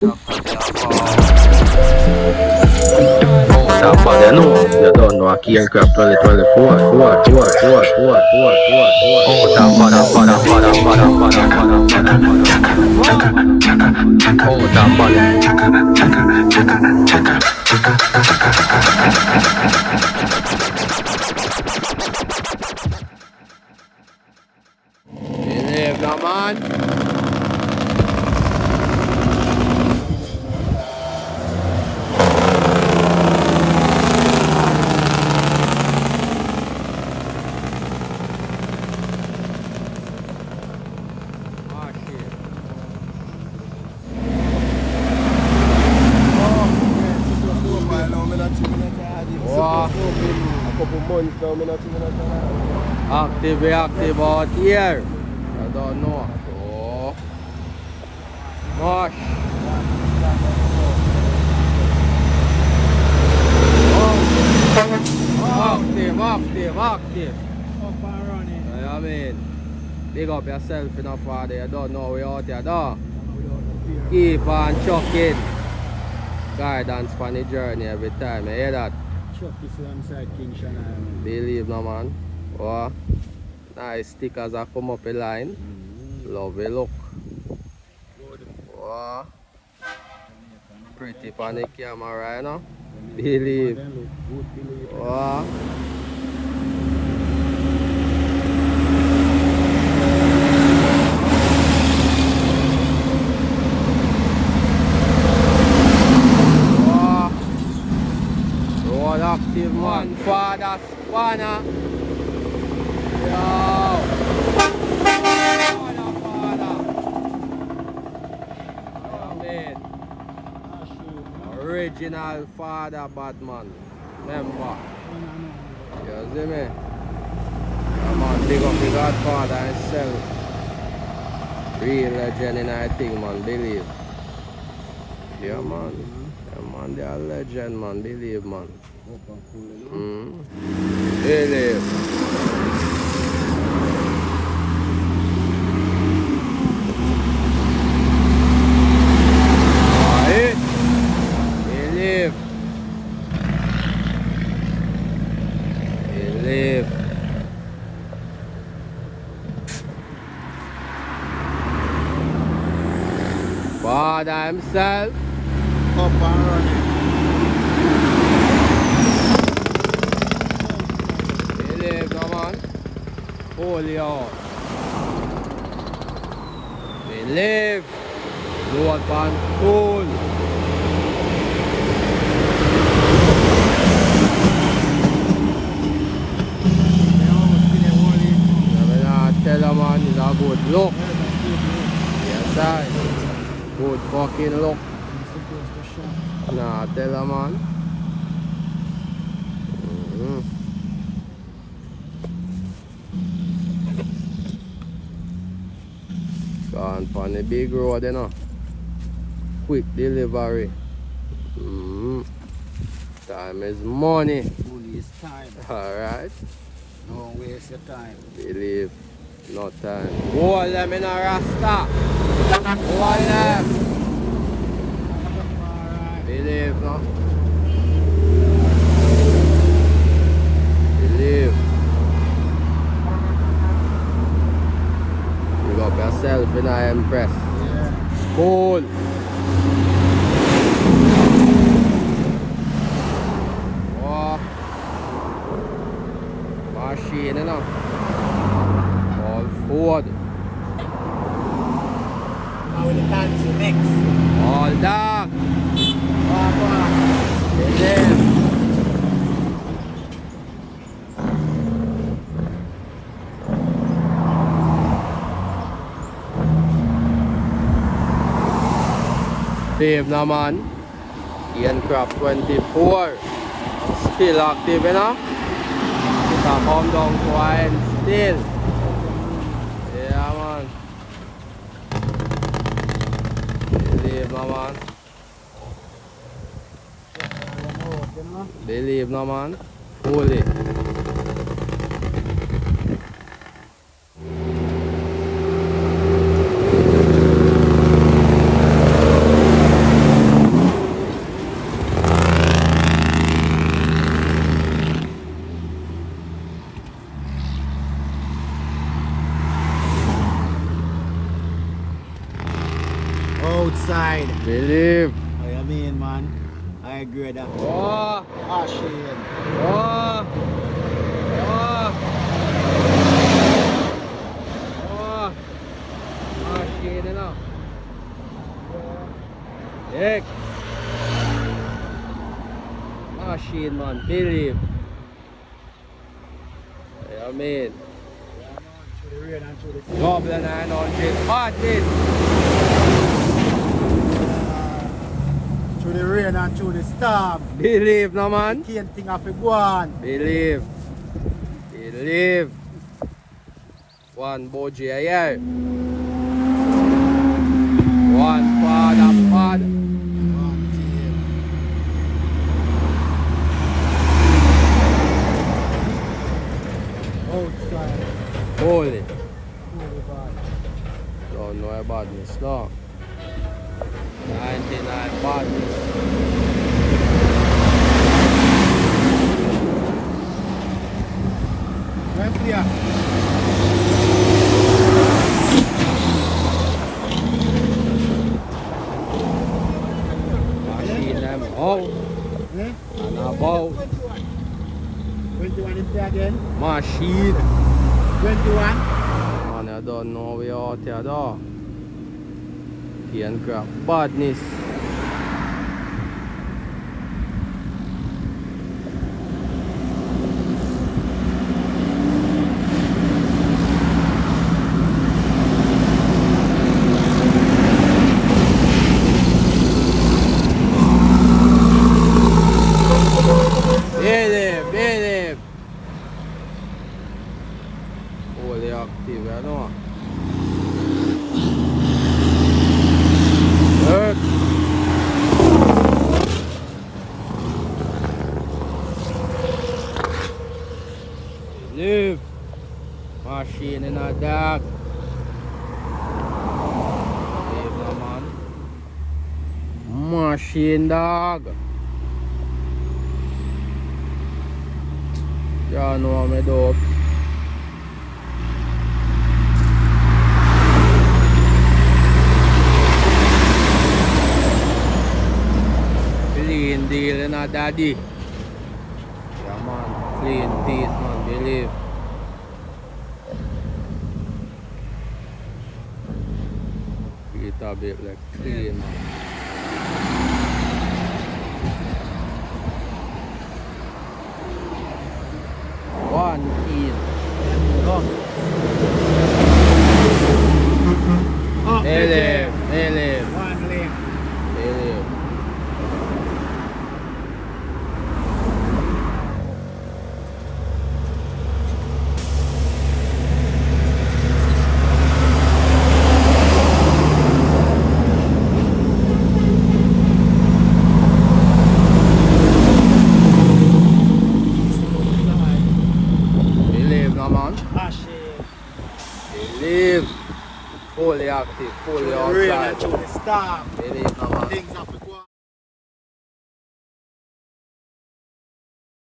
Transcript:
Somebody you know, you don't know a key and crap 2024. Oh, somebody. Oh, somebody. Believe no man. Active out here. I don't know. Oh. Gosh. Active. Up and running. I mean, big up yourself enough for there. You don't know we out here, though. Keep on chucking. Guidance for the journey every time. You hear that? Chuck is alongside King Shannon. Believe no man. Oh. Nice stickers that come up a line. Lovely look. Wow. Pretty on the camera, you know. Believe. Wow. Wow. Road active man. Father Spanner. Yo. Original father Batman. Remember. You see me? Come on, big up the Godfather himself. Real legend in I think, man, believe. Yeah man. Yeah man, they are legend, man, believe, man. Believe. Believe. Father himself. Up and running. Believe, come on. Holy out. Believe. Lord Van Cool. Tell a man is a good look. Yes, sir. Good fucking look. Nah, tell a man. Gone on the big road, you know. Quick delivery. Time is money. Money is time. Alright. Don't waste your time. Believe. No time. Hold them in a rasta. Hold them. Alright. Believe, no? Believe. You got yourself in a Empress. Yeah. School. Oh. Machine, you know? Forward. How the dance mix? All down. Dave na man. Ian Craft 24. Still active, you know? It's a calm down quiet still. Yeah, man. Believe no man. Believe no man. Fully. outside. Believe. What you mean, man? I agree with that. Oh. Ah, shit. Oh. Oh. Oh. Ah, shit, you know. Heck. Machine, man, believe. I mean, double 900 parties. Through the rain and through the storm. Believe, no man. The can't think of it go on. Believe. Believe. One boji a year. One father pod. One team. Outside. Holy. Holy bad. Don't know about this, no. 99 badness. Right clear. Machine them out Eh? and about. 21 in there again. Machine. 21. Man, I don't know we out here though. Can't grab badness. Believe. Fully active, you know. Work. Live. Machine in a dark. Live, no man. Machine dog. You know me dog. Clean deal in a daddy. Yeah man, clean teeth man, believe. It a bit like clean man. One in. Oh, Believe. one lane. Believe. Believe, no man. Ah, shit. Believe. Fully active, fully Through the rain outside. and through the storm. Believe, no man. Things have to